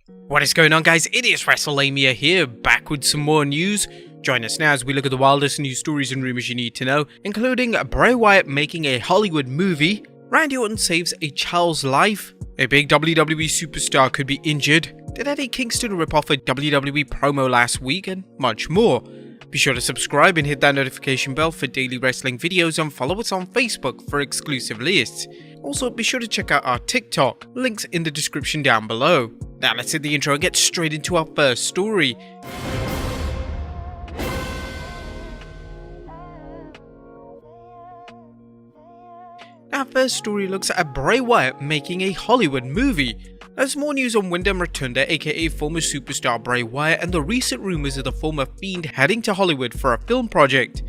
What is going on, guys? It is Wrestlelamia here, back with some more news. Join us now as we look at the wildest news stories and rumors you need to know, including Bray Wyatt making a Hollywood movie, Randy Orton saves a child's life, a big WWE superstar could be injured, did Eddie Kingston rip off a WWE promo last week, and much more. Be sure to subscribe and hit that notification bell for daily wrestling videos, and follow us on Facebook for exclusive lists. Also, be sure to check out our TikTok, links in the description down below. Now let's hit the intro and get straight into our first story. Our first story looks at Bray Wyatt making a Hollywood movie. There's more news on Wyndham Rotunda, aka former superstar Bray Wyatt, and the recent rumors of the former Fiend heading to Hollywood for a film project.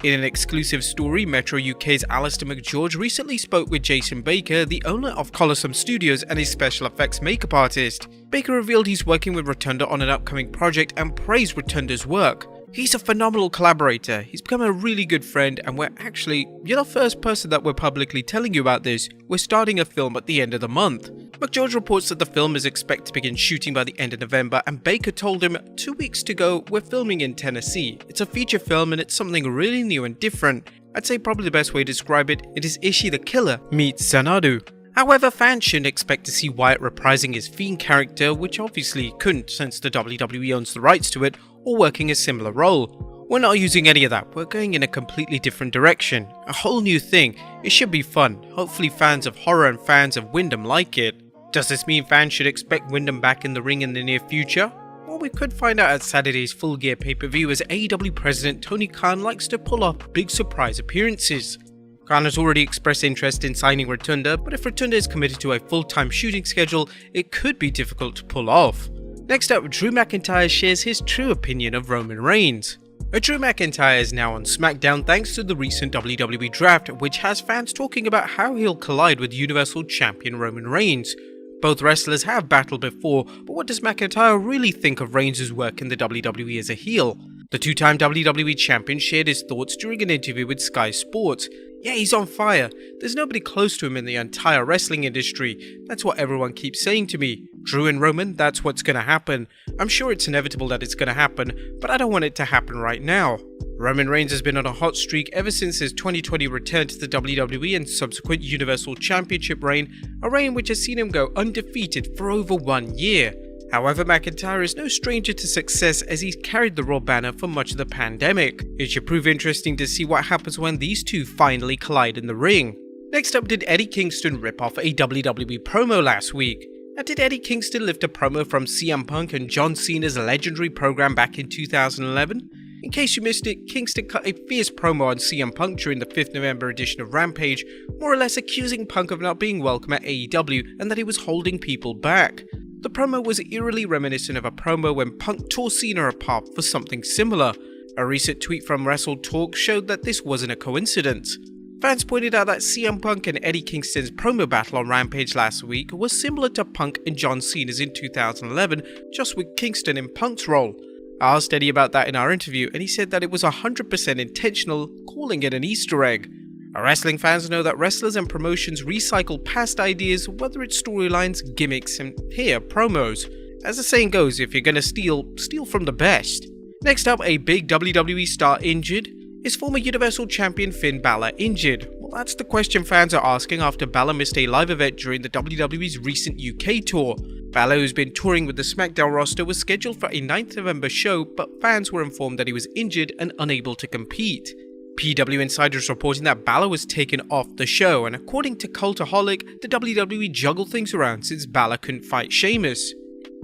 In an exclusive story, Metro UK's Alistair McGeorge recently spoke with Jason Baker, the owner of Colossum Studios and a special effects makeup artist. Baker revealed he's working with Rotunda on an upcoming project and praised Rotunda's work. He's a phenomenal collaborator, he's become a really good friend, and you're the first person that we're publicly telling you about this. We're starting a film at the end of the month. McGeorge reports that the film is expected to begin shooting by the end of November, and Baker told him 2 weeks to go, we're filming in Tennessee. It's a feature film and it's something really new and different. I'd say probably the best way to describe it is Ishii the Killer meets Xanadu. However, fans shouldn't expect to see Wyatt reprising his Fiend character, which obviously couldn't since the WWE owns the rights to it, or working a similar role. We're not using any of that, we're going in a completely different direction. A whole new thing. It should be fun. Hopefully fans of horror and fans of Wyndham like it. Does this mean fans should expect Wyndham back in the ring in the near future? Well, we could find out at Saturday's Full Gear pay-per-view, as AEW president Tony Khan likes to pull off big surprise appearances. Khan has already expressed interest in signing Rotunda, but if Rotunda is committed to a full-time shooting schedule, it could be difficult to pull off. Next up, Drew McIntyre shares his true opinion of Roman Reigns. Drew McIntyre is now on SmackDown thanks to the recent WWE draft, which has fans talking about how he'll collide with Universal Champion Roman Reigns. Both wrestlers have battled before, but what does McIntyre really think of Reigns' work in the WWE as a heel? The two-time WWE Champion shared his thoughts during an interview with Sky Sports. Yeah, he's on fire. There's nobody close to him in the entire wrestling industry. That's what everyone keeps saying to me. Drew and Roman, that's what's gonna happen. I'm sure it's inevitable that it's gonna happen, but I don't want it to happen right now. Roman Reigns has been on a hot streak ever since his 2020 return to the WWE and subsequent Universal Championship reign, a reign which has seen him go undefeated for over 1 year. However, McIntyre is no stranger to success, as he's carried the Raw banner for much of the pandemic. It should prove interesting to see what happens when these two finally collide in the ring. Next up, did Eddie Kingston rip off a WWE promo last week? Now, did Eddie Kingston lift a promo from CM Punk and John Cena's legendary program back in 2011? In case you missed it, Kingston cut a fierce promo on CM Punk during the 5th November edition of Rampage, more or less accusing Punk of not being welcome at AEW and that he was holding people back. The promo was eerily reminiscent of a promo when Punk tore Cena apart for something similar. A recent tweet from Wrestle Talk showed that this wasn't a coincidence. Fans pointed out that CM Punk and Eddie Kingston's promo battle on Rampage last week was similar to Punk and John Cena's in 2011, just with Kingston in Punk's role. I asked Eddie about that in our interview, and he said that it was 100% intentional, calling it an Easter egg. Our wrestling fans know that wrestlers and promotions recycle past ideas, whether it's storylines, gimmicks, and here, promos. As the saying goes, if you're gonna steal from the best. Next up, a big WWE Star Injured. Is former Universal Champion Finn Balor injured? Well, that's the question fans are asking after Balor missed a live event during the WWE's recent UK tour. Balor, who's been touring with the SmackDown roster, was scheduled for a 9th November show, but fans were informed that he was injured and unable to compete. PW Insider is reporting that Balor was taken off the show, and according to Cultaholic, the WWE juggled things around since Balor couldn't fight Sheamus.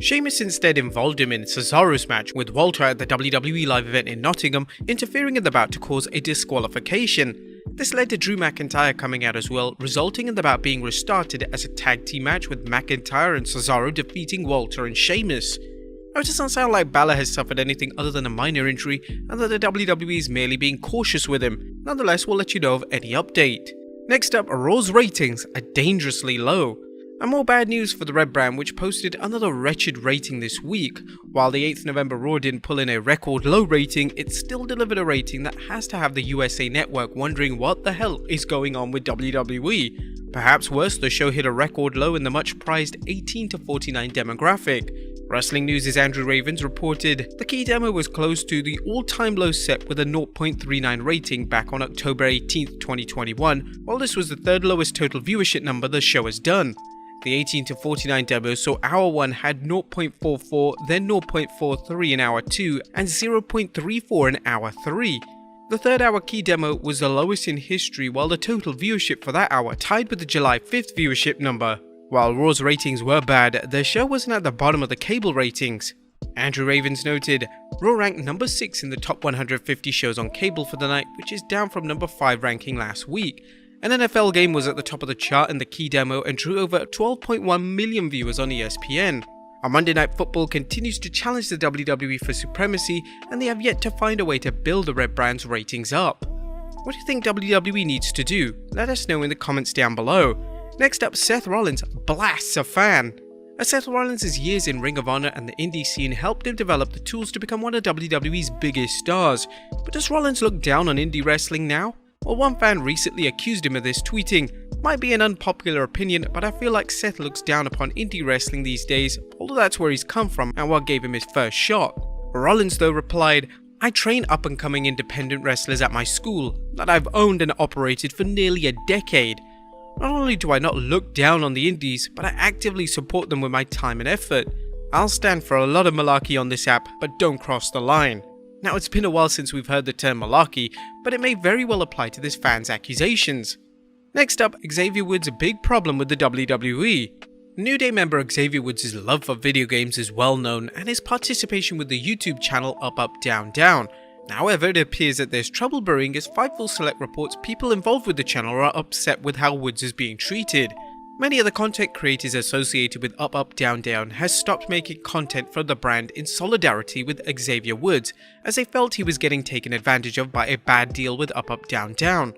Sheamus instead involved him in Cesaro's match with Walter at the WWE live event in Nottingham, interfering in the bout to cause a disqualification. This led to Drew McIntyre coming out as well, resulting in the bout being restarted as a tag team match with McIntyre and Cesaro defeating Walter and Sheamus. Now, it doesn't sound like Balor has suffered anything other than a minor injury, and that the WWE is merely being cautious with him. Nonetheless, we'll let you know of any update. Next up, Raw's ratings are dangerously low. And more bad news for the Red Brand, which posted another wretched rating this week. While the 8th November Raw didn't pull in a record low rating, it still delivered a rating that has to have the USA Network wondering what the hell is going on with WWE. Perhaps worse, the show hit a record low in the much prized 18 to 49 demographic. Wrestling News' Andrew Ravens reported the key demo was close to the all-time low set with a 0.39 rating back on October 18, 2021, while this was the third lowest total viewership number the show has done. The 18 to 49 demo saw Hour 1 had 0.44, then 0.43 in Hour 2, and 0.34 in Hour 3. The third hour key demo was the lowest in history, while the total viewership for that hour tied with the July 5th viewership number. While Raw's ratings were bad, the show wasn't at the bottom of the cable ratings. Andrew Ravens noted, Raw ranked number 6 in the top 150 shows on cable for the night, which is down from number 5 ranking last week. An NFL game was at the top of the chart in the key demo and drew over 12.1 million viewers on ESPN. Our Monday Night Football continues to challenge the WWE for supremacy, and they have yet to find a way to build the Red Brand's ratings up. What do you think WWE needs to do? Let us know in the comments down below. Next up, Seth Rollins blasts a fan. As Seth Rollins' years in Ring of Honor and the indie scene helped him develop the tools to become one of WWE's biggest stars. But does Rollins look down on indie wrestling now? Well, one fan recently accused him of this, tweeting, "Might be an unpopular opinion, but I feel like Seth looks down upon indie wrestling these days, although that's where he's come from and what gave him his first shot." Rollins though replied, "I train up-and-coming independent wrestlers at my school that I've owned and operated for nearly a decade. Not only do I not look down on the indies, but I actively support them with my time and effort. I'll stand for a lot of malarkey on this app, but don't cross the line." Now, it's been a while since we've heard the term malarkey, but it may very well apply to this fan's accusations. Next up, Xavier Woods' big problem with the WWE. New Day member Xavier Woods' love for video games is well known, and his participation with the YouTube channel Up Up Down Down. However, it appears that there's trouble brewing as Fightful Select reports people involved with the channel are upset with how Woods is being treated. Many of the content creators associated with Up Up Down Down has stopped making content for the brand in solidarity with Xavier Woods, as they felt he was getting taken advantage of by a bad deal with Up Up Down Down.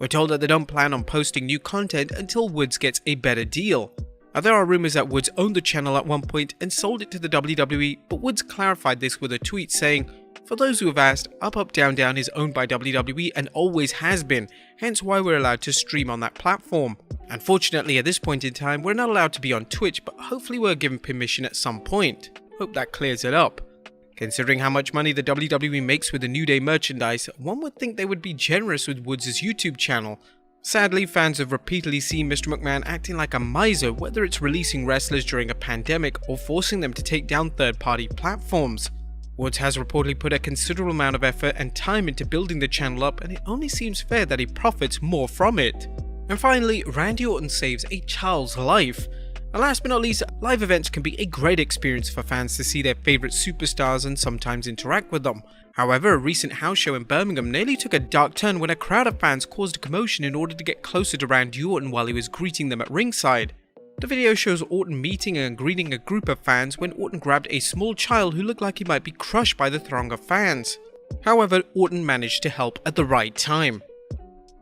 We're told that they don't plan on posting new content until Woods gets a better deal. Now, there are rumors that Woods owned the channel at one point and sold it to the WWE, but Woods clarified this with a tweet saying, "For those who have asked, Up Up Down Down is owned by WWE and always has been, hence why we're allowed to stream on that platform. Unfortunately, at this point in time, we're not allowed to be on Twitch, but hopefully we're given permission at some point. Hope that clears it up." Considering how much money the WWE makes with the New Day merchandise, one would think they would be generous with Woods' YouTube channel. Sadly, fans have repeatedly seen Mr. McMahon acting like a miser, whether it's releasing wrestlers during a pandemic or forcing them to take down third-party platforms. Woods has reportedly put a considerable amount of effort and time into building the channel up, and it only seems fair that he profits more from it. And finally, Randy Orton saves a child's life. And last but not least, live events can be a great experience for fans to see their favourite superstars and sometimes interact with them. However, a recent house show in Birmingham nearly took a dark turn when a crowd of fans caused a commotion in order to get closer to Randy Orton while he was greeting them at ringside. The video shows Orton meeting and greeting a group of fans when Orton grabbed a small child who looked like he might be crushed by the throng of fans. However, Orton managed to help at the right time.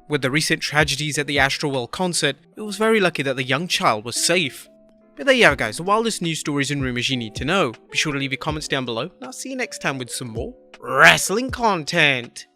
With the recent tragedies at the Astroworld concert, it was very lucky that the young child was safe. But there you have it, guys, the wildest news stories and rumours you need to know. Be sure to leave your comments down below, and I'll see you next time with some more wrestling content.